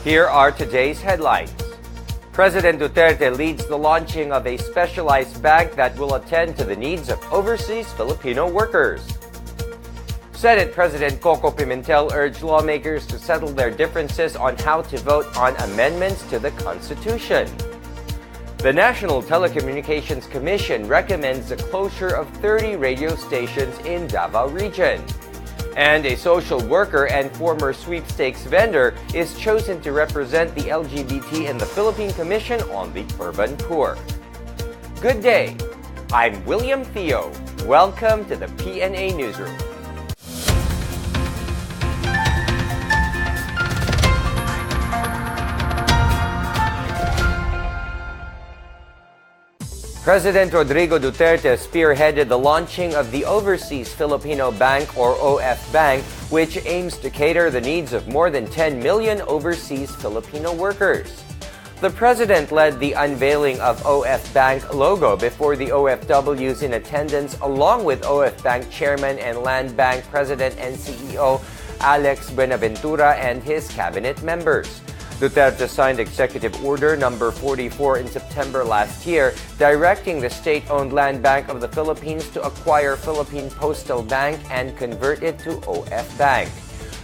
Here are today's headlines. President Duterte leads the launching of a specialized bank that will attend to the needs of overseas Filipino workers. Senate President Coco Pimentel urged lawmakers to settle their differences on how to vote on amendments to the Constitution. The National Telecommunications Commission recommends the closure of 30 radio stations in Davao Region. And a social worker and former sweepstakes vendor is chosen to represent the LGBT in the Philippine Commission on the Urban Poor. Good day. I'm William Theo. Welcome to the PNA Newsroom. President Rodrigo Duterte spearheaded the launching of the Overseas Filipino Bank, or OF Bank, which aims to cater the needs of more than 10 million overseas Filipino workers. The president led the unveiling of OF Bank logo before the OFWs in attendance, along with OF Bank Chairman and Land Bank President and CEO Alex Buenaventura and his cabinet members. Duterte signed Executive Order number 44 in September last year, directing the state-owned Land Bank of the Philippines to acquire Philippine Postal Bank and convert it to OF Bank.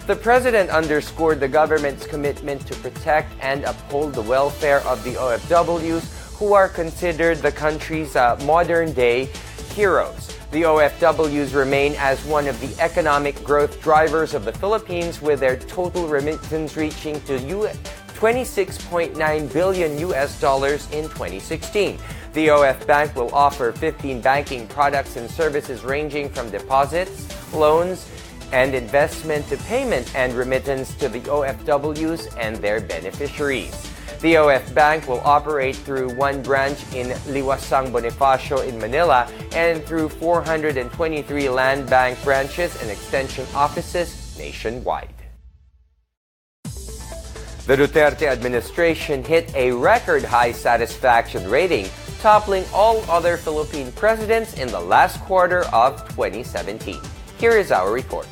The president underscored the government's commitment to protect and uphold the welfare of the OFWs, who are considered the country's modern-day heroes. The OFWs remain as one of the economic growth drivers of the Philippines, with their total remittance reaching to $26.9 billion in 2016. The OF Bank will offer 15 banking products and services ranging from deposits, loans, and investment to payment and remittance to the OFWs and their beneficiaries. The OF Bank will operate through one branch in Liwasang Bonifacio in Manila and through 423 Land Bank branches and extension offices nationwide. The Duterte administration hit a record-high satisfaction rating, toppling all other Philippine presidents in the last quarter of 2017. Here is our report.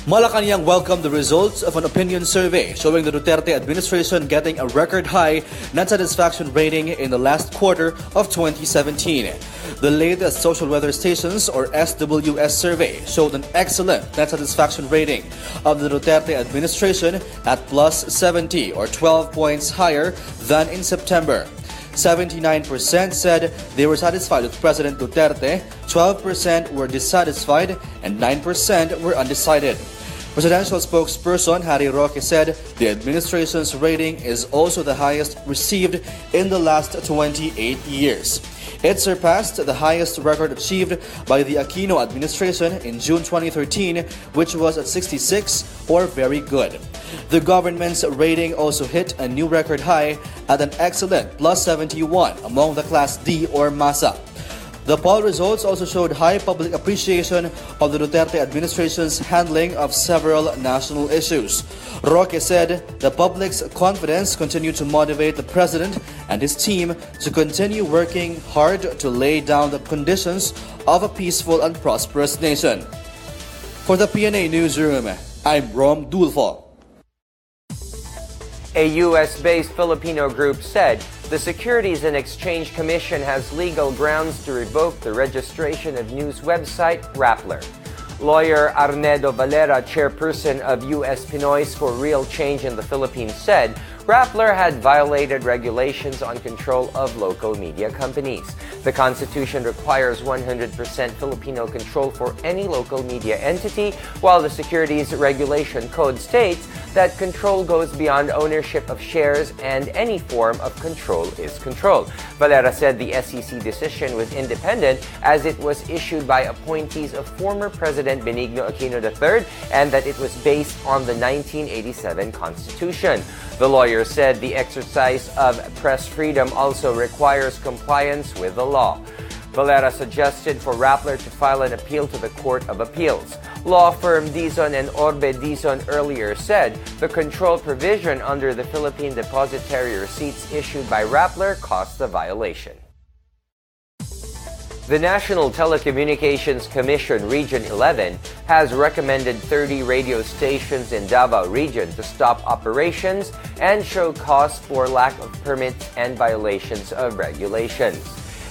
Malacanang welcomed the results of an opinion survey showing the Duterte administration getting a record-high net satisfaction rating in the last quarter of 2017. The latest social weather stations, or SWS survey, showed an excellent net satisfaction rating of the Duterte administration at plus 70, or 12 points higher than in September. 79% said they were satisfied with President Duterte, 12% were dissatisfied, and 9% were undecided. Presidential spokesperson Harry Roque said the administration's rating is also the highest received in the last 28 years. It surpassed the highest record achieved by the Aquino administration in June 2013, which was at 66, or very good. The government's rating also hit a new record high at an excellent plus 71 among the Class D or Masa. The poll results also showed high public appreciation of the Duterte administration's handling of several national issues. Roque said the public's confidence continued to motivate the president and his team to continue working hard to lay down the conditions of a peaceful and prosperous nation. For the PNA Newsroom, I'm Rom Dulfo. A U.S.-based Filipino group said the Securities and Exchange Commission has legal grounds to revoke the registration of news website Rappler. Lawyer Arnedo Valera, chairperson of U.S. Pinoys for Real Change in the Philippines, said Rappler had violated regulations on control of local media companies. The Constitution requires 100% Filipino control for any local media entity, while the Securities Regulation Code states that control goes beyond ownership of shares and any form of control is control. Valera said the SEC decision was independent as it was issued by appointees of former President Benigno Aquino III and that it was based on the 1987 Constitution. The lawyer said the exercise of press freedom also requires compliance with the law. Valera suggested for Rappler to file an appeal to the Court of Appeals. Law firm Dizon and Orbe Dizon earlier said the control provision under the Philippine Depositary Receipts issued by Rappler caused the violation. The National Telecommunications Commission Region 11 has recommended 30 radio stations in Davao Region to stop operations and show cause for lack of permits and violations of regulations.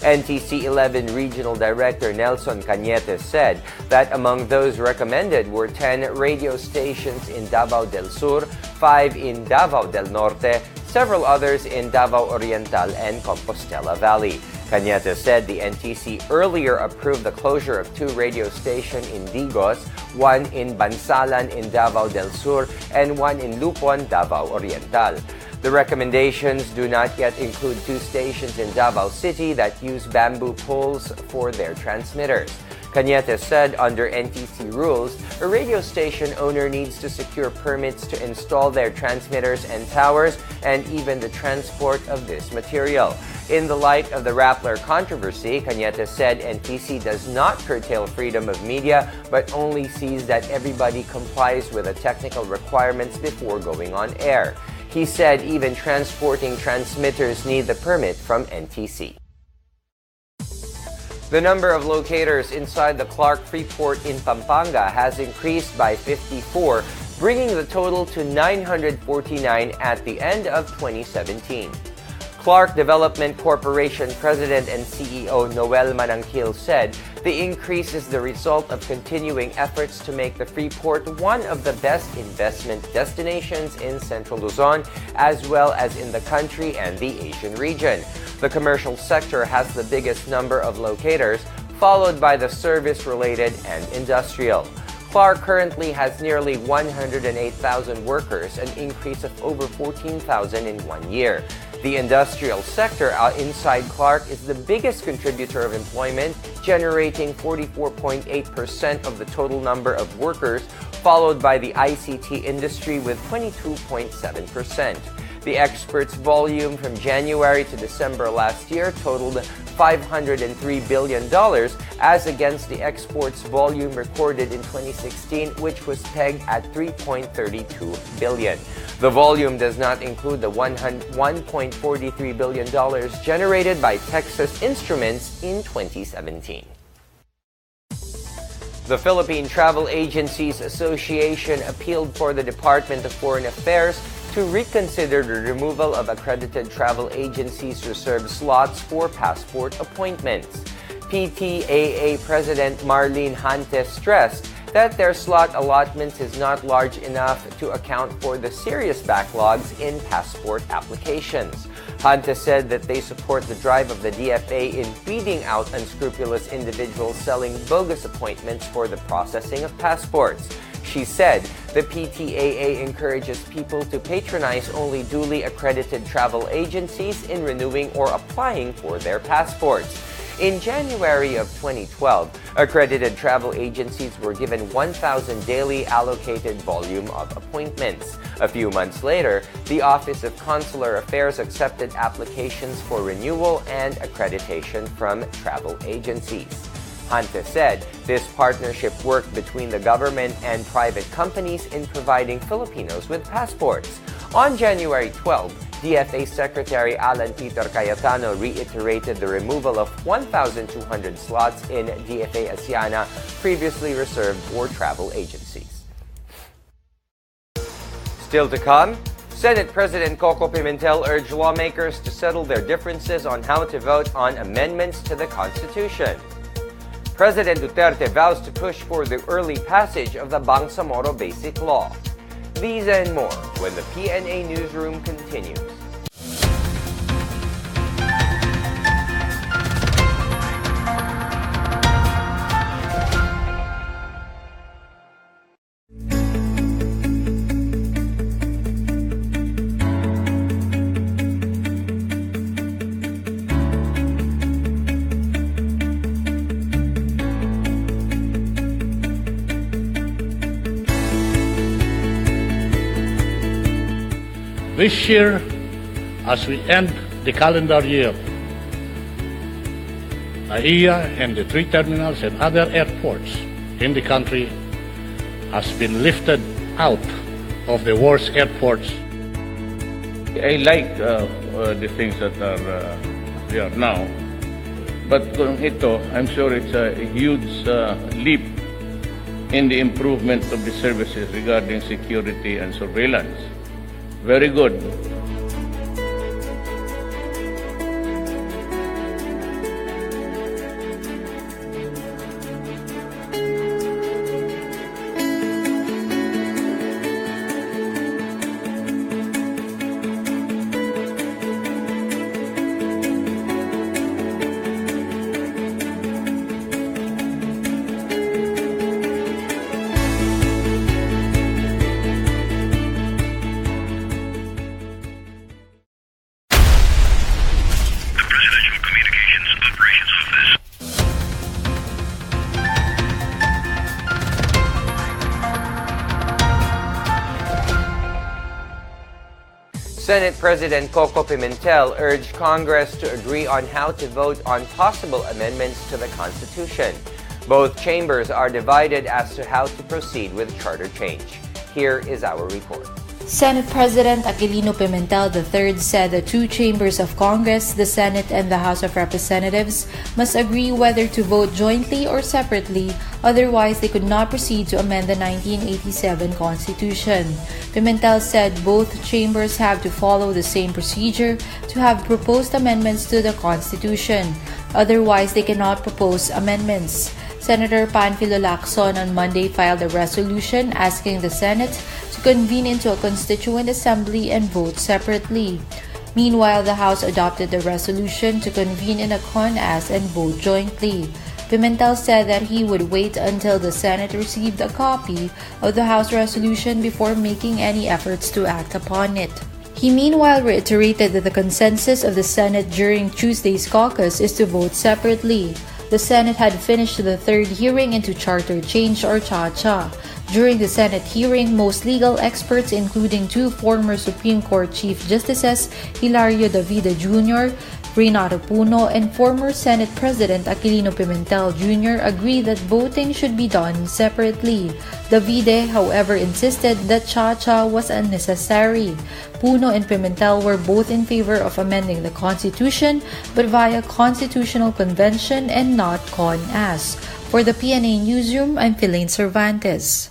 NTC 11 Regional Director Nelson Cañete said that among those recommended were 10 radio stations in Davao del Sur, 5 in Davao del Norte, several others in Davao Oriental and Compostela Valley. Cañete said the NTC earlier approved the closure of 2 radio stations in Digos, 1 in Bansalan in Davao del Sur, and 1 in Lupon, Davao Oriental. The recommendations do not yet include 2 stations in Davao City that use bamboo poles for their transmitters. Cañete said under NTC rules, a radio station owner needs to secure permits to install their transmitters and towers and even the transport of this material. In the light of the Rappler controversy, Cañete said NTC does not curtail freedom of media but only sees that everybody complies with the technical requirements before going on air. He said even transporting transmitters need the permit from NTC. The number of locators inside the Clark Freeport in Pampanga has increased by 54, bringing the total to 949 at the end of 2017. Clark Development Corporation President and CEO Noel Manangkil said the increase is the result of continuing efforts to make the Freeport one of the best investment destinations in Central Luzon as well as in the country and the Asian region. The commercial sector has the biggest number of locators, followed by the service-related and industrial. Clark currently has nearly 108,000 workers, an increase of over 14,000 in 1 year. The industrial sector inside Clark is the biggest contributor of employment, generating 44.8% of the total number of workers, followed by the ICT industry with 22.7%. The exports volume from January to December last year totaled $503 billion as against the exports volume recorded in 2016, which was pegged at $3.32 billion. The volume does not include the $1.43 billion generated by Texas Instruments in 2017. The Philippine Travel Agencies Association appealed for the Department of Foreign Affairs to reconsider the removal of accredited travel agencies' reserved slots for passport appointments. PTAA President Marlene Hante stressed that their slot allotments is not large enough to account for the serious backlogs in passport applications. Hante said that they support the drive of the DFA in weeding out unscrupulous individuals selling bogus appointments for the processing of passports. She said the PTAA encourages people to patronize only duly accredited travel agencies in renewing or applying for their passports. In January of 2012, accredited travel agencies were given 1,000 daily allocated volume of appointments. A few months later, the Office of Consular Affairs accepted applications for renewal and accreditation from travel agencies. Hante said this partnership worked between the government and private companies in providing Filipinos with passports. On January 12, DFA Secretary Alan Peter Cayetano reiterated the removal of 1,200 slots in DFA Asiana previously reserved for travel agencies. Still to come, Senate President Coco Pimentel urged lawmakers to settle their differences on how to vote on amendments to the Constitution. President Duterte vows to push for the early passage of the Bangsamoro Basic Law. These and more when the PNA Newsroom continues. This year, as we end the calendar year, AIA and the 3 terminals and other airports in the country has been lifted out of the worst airports. I like the things that are there now. But kung ito, I'm sure it's a huge leap in the improvement of the services regarding security and surveillance. Very good. Senate President Coco Pimentel urged Congress to agree on how to vote on possible amendments to the Constitution. Both chambers are divided as to how to proceed with charter change. Here is our report. Senate President Aquilino Pimentel III said the two chambers of Congress, the Senate and the House of Representatives, must agree whether to vote jointly or separately, otherwise they could not proceed to amend the 1987 Constitution. Pimentel said both chambers have to follow the same procedure to have proposed amendments to the Constitution, otherwise they cannot propose amendments. Senator Panfilo Lacson on Monday filed a resolution asking the Senate to convene into a constituent assembly and vote separately. Meanwhile, the House adopted the resolution to convene in a CONAS and vote jointly. Pimentel said that he would wait until the Senate received a copy of the House resolution before making any efforts to act upon it. He meanwhile reiterated that the consensus of the Senate during Tuesday's caucus is to vote separately. The Senate had finished the third hearing into charter change or CHA-CHA. During the Senate hearing, most legal experts, including two former Supreme Court Chief Justices, Hilario Davide Jr., Renato Puno, and former Senate President Aquilino Pimentel Jr. agreed that voting should be done separately. Davide, however, insisted that CHA-CHA was unnecessary. Puno and Pimentel were both in favor of amending the Constitution, but via Constitutional Convention and not CONAS. For the PNA Newsroom, I'm Philaine Cervantes.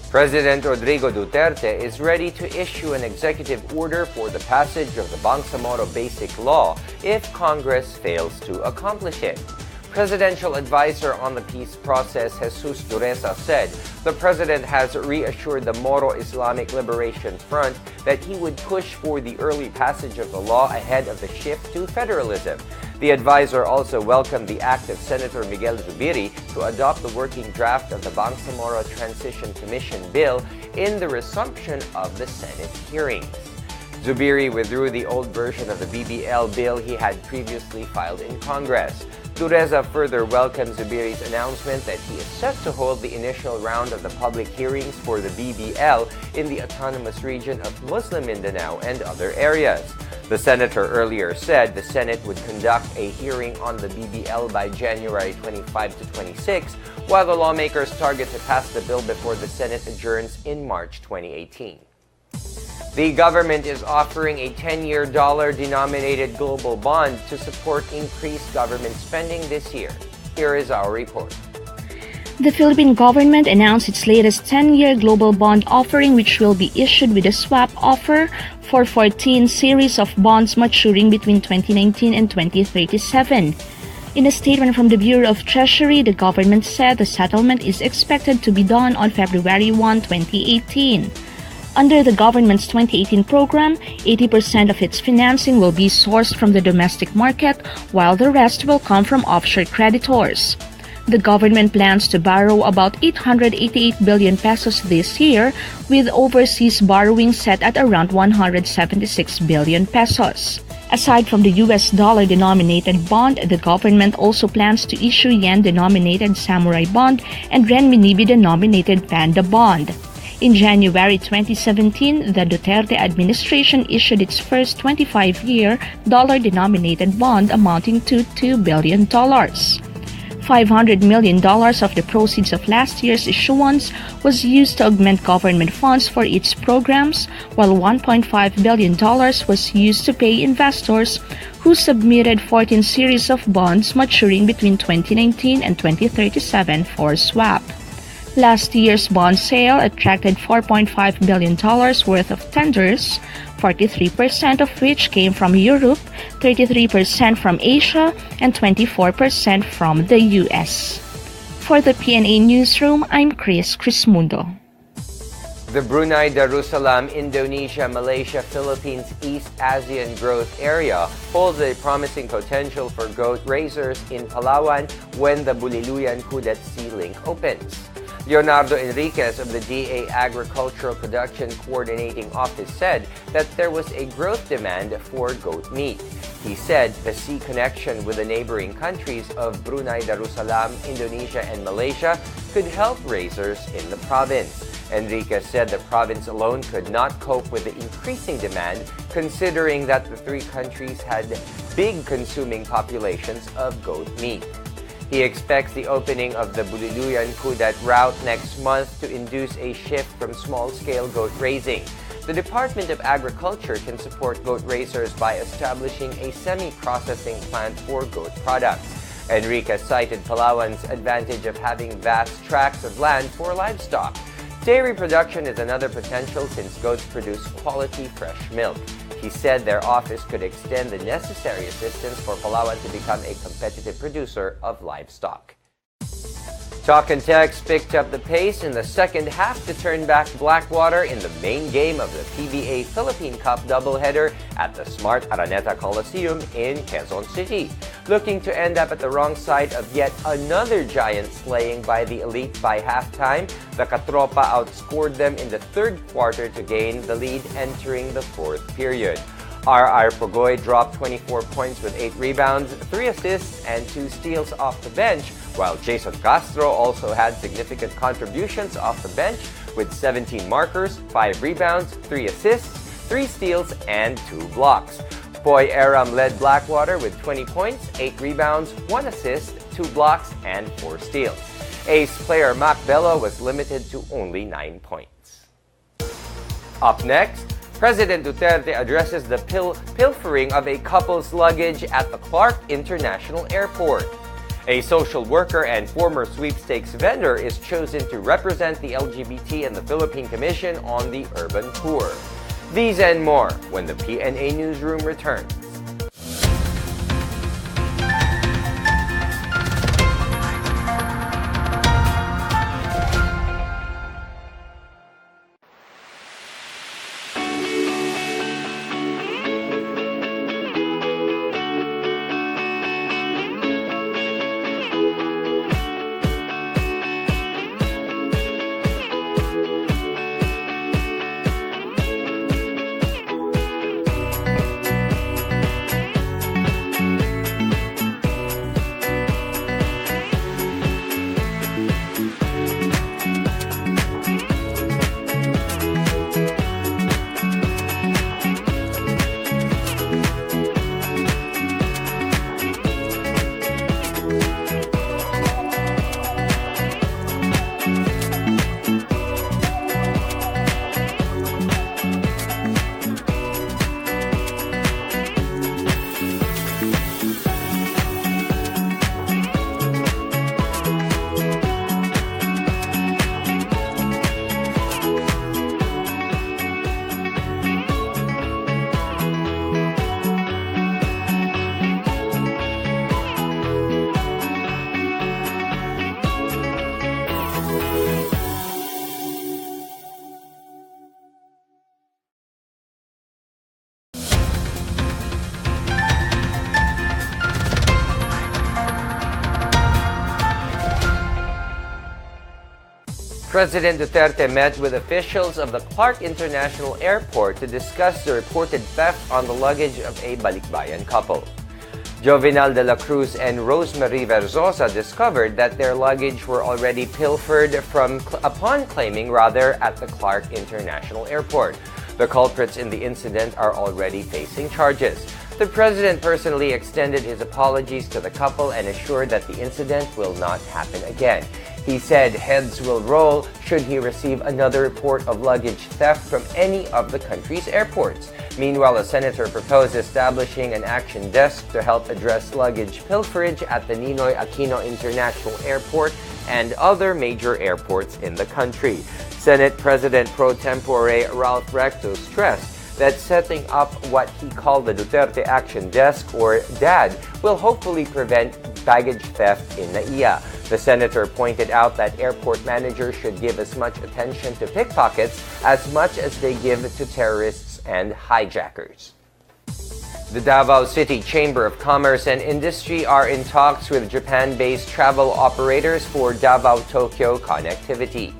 President Rodrigo Duterte is ready to issue an executive order for the passage of the Bangsamoro Basic Law if Congress fails to accomplish it. Presidential advisor on the peace process Jesus Dureza said the president has reassured the Moro Islamic Liberation Front that he would push for the early passage of the law ahead of the shift to federalism. The advisor also welcomed the act of Senator Miguel Zubiri to adopt the working draft of the Bangsamoro Transition Commission bill in the resumption of the Senate hearings. Zubiri withdrew the old version of the BBL bill he had previously filed in Congress. Dureza further welcomed Zubiri's announcement that he is set to hold the initial round of the public hearings for the BBL in the autonomous region of Muslim Mindanao and other areas. The senator earlier said the Senate would conduct a hearing on the BBL by January 25 to 26, while the lawmakers target to pass the bill before the Senate adjourns in March 2018. The government is offering a 10-year dollar-denominated global bond to support increased government spending this year. Here is our report. The Philippine government announced its latest 10-year global bond offering, which will be issued with a swap offer for 14 series of bonds maturing between 2019 and 2037. In a statement from the Bureau of Treasury, the government said the settlement is expected to be done on February 1, 2018. Under the government's 2018 program, 80% of its financing will be sourced from the domestic market, while the rest will come from offshore creditors. The government plans to borrow about 888 billion pesos this year, with overseas borrowing set at around 176 billion pesos. Aside from the US dollar-denominated bond, the government also plans to issue yen-denominated Samurai bond and renminbi-denominated Panda bond. In January 2017, the Duterte administration issued its first 25-year dollar-denominated bond amounting to $2 billion. $500 million of the proceeds of last year's issuance was used to augment government funds for its programs, while $1.5 billion was used to pay investors who submitted 14 series of bonds maturing between 2019 and 2037 for swap. Last year's bond sale attracted $4.5 billion worth of tenders, 43% of which came from Europe, 33% from Asia, and 24% from the US. For the PNA Newsroom, I'm Chris Crismundo. The Brunei Darussalam, Indonesia, Malaysia, Philippines, East Asian Growth Area holds a promising potential for goat raisers in Palawan when the Buliluyan Kudat Sea Link opens. Leonardo Enriquez of the DA Agricultural Production Coordinating Office said that there was a growth demand for goat meat. He said the sea connection with the neighboring countries of Brunei Darussalam, Indonesia, and Malaysia could help raisers in the province. Enriquez said the province alone could not cope with the increasing demand, considering that the three countries had big consuming populations of goat meat. He expects the opening of the Buliluyan Kudat route next month to induce a shift from small-scale goat raising. The Department of Agriculture can support goat raisers by establishing a semi-processing plant for goat products. Enriquez cited Palawan's advantage of having vast tracts of land for livestock. Dairy production is another potential since goats produce quality fresh milk. He said their office could extend the necessary assistance for Palawan to become a competitive producer of livestock. Talk and Text picked up the pace in the second half to turn back Blackwater in the main game of the PBA Philippine Cup doubleheader at the Smart Araneta Coliseum in Quezon City. Looking to end up at the wrong side of yet another giant slaying by the elite by halftime, the Katropa outscored them in the third quarter to gain the lead entering the fourth period. R.R. Pogoy dropped 24 points with 8 rebounds, 3 assists, and 2 steals off the bench, while Jason Castro also had significant contributions off the bench with 17 markers, 5 rebounds, 3 assists, 3 steals, and 2 blocks. Poy Aram led Blackwater with 20 points, 8 rebounds, 1 assist, 2 blocks, and 4 steals. Ace player Mac Bello was limited to only 9 points. Up next, President Duterte addresses the pilfering of a couple's luggage at the Clark International Airport. A social worker and former sweepstakes vendor is chosen to represent the LGBT and the Philippine Commission on the urban tour. These and more when the PNA Newsroom returns. President Duterte met with officials of the Clark International Airport to discuss the reported theft on the luggage of a Balikbayan couple. Jovinal de la Cruz and Rosemary Verzosa discovered that their luggage were already pilfered upon claiming at the Clark International Airport. The culprits in the incident are already facing charges. The president personally extended his apologies to the couple and assured that the incident will not happen again. He said heads will roll should he receive another report of luggage theft from any of the country's airports. Meanwhile, a senator proposed establishing an action desk to help address luggage pilferage at the Ninoy Aquino International Airport and other major airports in the country. Senate President pro tempore Ralph Recto stressed that setting up what he called the Duterte Action Desk, or DAD, will hopefully prevent baggage theft in NAIA. The senator pointed out that airport managers should give as much attention to pickpockets as much as they give to terrorists and hijackers. The Davao City Chamber of Commerce and Industry are in talks with Japan-based travel operators for Davao-Tokyo connectivity.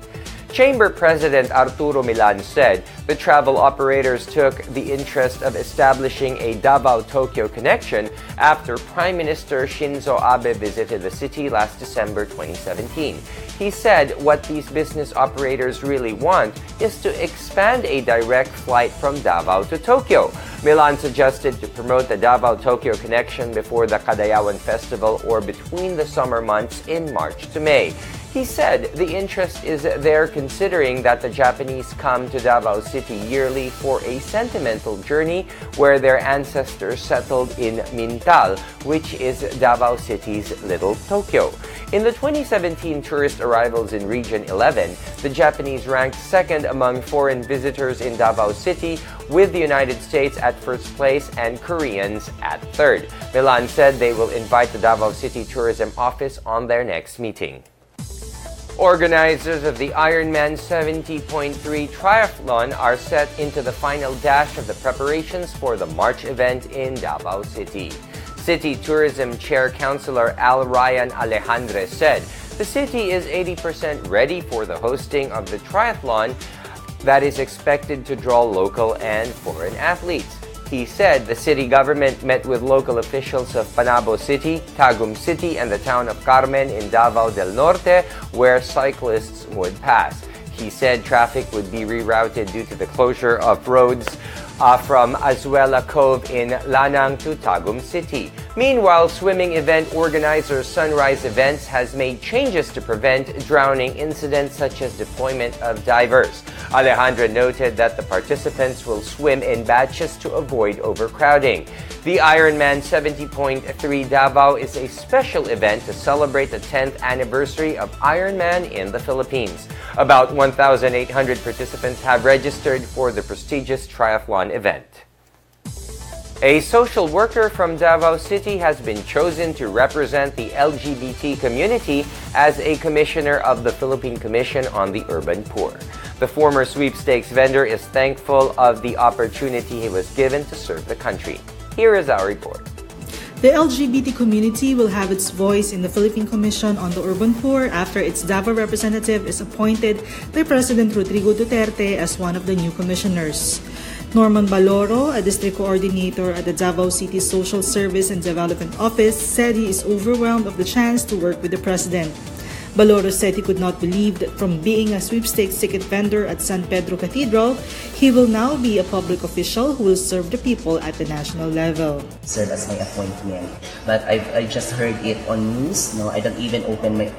Chamber President Arturo Milan said the travel operators took the interest of establishing a Davao-Tokyo connection after Prime Minister Shinzo Abe visited the city last December 2017. He said what these business operators really want is to expand a direct flight from Davao to Tokyo. Milan suggested to promote the Davao-Tokyo connection before the Kadayawan Festival or between the summer months in March to May. He said the interest is there considering that the Japanese come to Davao City yearly for a sentimental journey where their ancestors settled in Mintal, which is Davao City's Little Tokyo. In the 2017 tourist arrivals in Region 11, the Japanese ranked second among foreign visitors in Davao City, with the United States at first place and Koreans at third. Milan said they will invite the Davao City Tourism Office on their next meeting. Organizers of the Ironman 70.3 Triathlon are set into the final dash of the preparations for the March event in Davao City. City Tourism Chair Councilor Al Ryan Alejandre said the city is 80% ready for the hosting of the triathlon that is expected to draw local and foreign athletes. He said the city government met with local officials of Panabo City, Tagum City, and the town of Carmen in Davao del Norte, where cyclists would pass. He said traffic would be rerouted due to the closure of roads from Azuela Cove in Lanang to Tagum City. Meanwhile, swimming event organizer Sunrise Events has made changes to prevent drowning incidents such as deployment of divers. Alejandra noted that the participants will swim in batches to avoid overcrowding. The Ironman 70.3 Davao is a special event to celebrate the 10th anniversary of Ironman in the Philippines. About 1,800 participants have registered for the prestigious triathlon event. A social worker from Davao City has been chosen to represent the LGBT community as a commissioner of the Philippine Commission on the Urban Poor. The former sweepstakes vendor is thankful of the opportunity he was given to serve the country. Here is our report. The LGBT community will have its voice in the Philippine Commission on the Urban Poor after its Davao representative is appointed by President Rodrigo Duterte as one of the new commissioners. Norman Baloro, a district coordinator at the Davao City Social Service and Development Office, said he is overwhelmed of the chance to work with the president. Baloro said he could not believe that from being a sweepstakes ticket vendor at San Pedro Cathedral, he will now be a public official who will serve the people at the national level. Serve as my appointment, but I just heard it on news. No, I don't even open my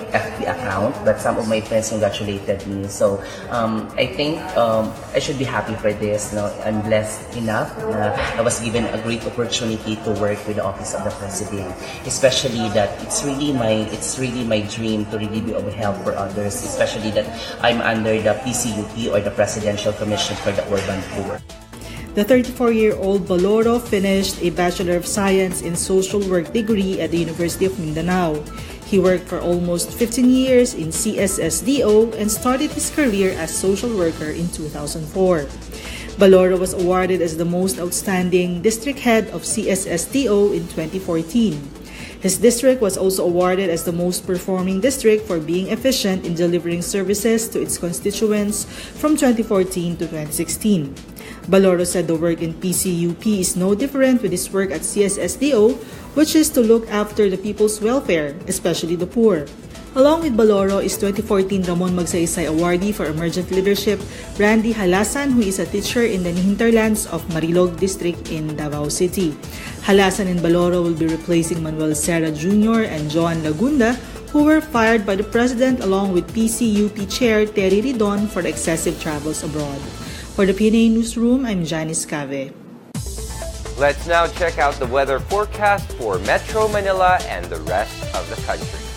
FB account, but some of my friends congratulated me. So I think I should be happy for this. No, I'm blessed enough. I was given a great opportunity to work with the office of the president, especially that it's really my dream to really be of help for others, especially that I'm under the PCUP, or the Presidential Commission for the Urban Poor. The 34-year-old Baloro finished a Bachelor of Science in Social Work degree at the University of Mindanao. He worked for almost 15 years in CSSDO and started his career as social worker in 2004. Baloro was awarded as the most outstanding district head of CSSDO in 2014. His district was also awarded as the most performing district for being efficient in delivering services to its constituents from 2014 to 2016. Baloro said the work in PCUP is no different with his work at CSSDO, which is to look after the people's welfare, especially the poor. Along with Baloro is 2014 Ramon Magsaysay Awardee for Emergent Leadership, Randy Halasan, who is a teacher in the hinterlands of Marilog District in Davao City. Halasan and Baloro will be replacing Manuel Serra Jr. and Joan Lagunda, who were fired by the President along with PCUP Chair Terry Ridon for excessive travels abroad. For the PNA Newsroom, I'm Janice Cave. Let's now check out the weather forecast for Metro Manila and the rest of the country.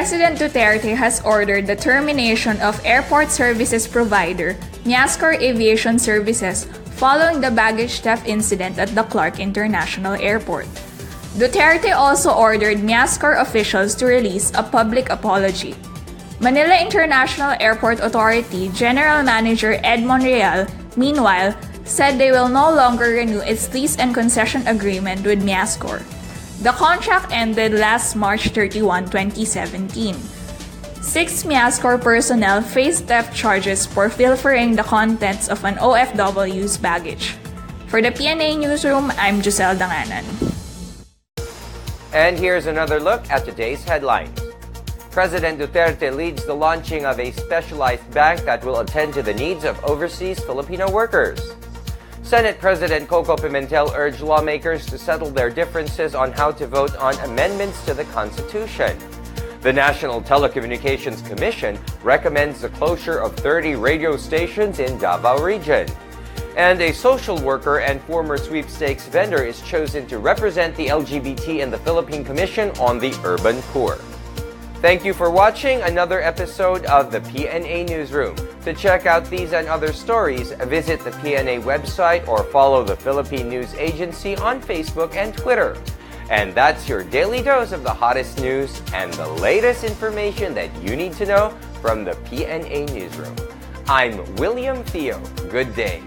President Duterte has ordered the termination of airport services provider Miascor Aviation Services following the baggage theft incident at the Clark International Airport. Duterte also ordered Miascor officials to release a public apology. Manila International Airport Authority General Manager Ed Monreal, meanwhile, said they will no longer renew its lease and concession agreement with Miascor. The contract ended last March 31, 2017. 6 Miascor personnel faced theft charges for pilfering the contents of an OFW's baggage. For the PNA Newsroom, I'm Giselle Danganan. And here's another look at today's headlines. President Duterte leads the launching of a specialized bank that will attend to the needs of overseas Filipino workers. Senate President Coco Pimentel urged lawmakers to settle their differences on how to vote on amendments to the Constitution. The National Telecommunications Commission recommends the closure of 30 radio stations in Davao Region. And a social worker and former sweepstakes vendor is chosen to represent the LGBT in the Philippine Commission on the Urban Poor. Thank you for watching another episode of the PNA Newsroom. To check out these and other stories, visit the PNA website or follow the Philippine News Agency on Facebook and Twitter. And that's your daily dose of the hottest news and the latest information that you need to know from the PNA Newsroom. I'm William Theo. Good day.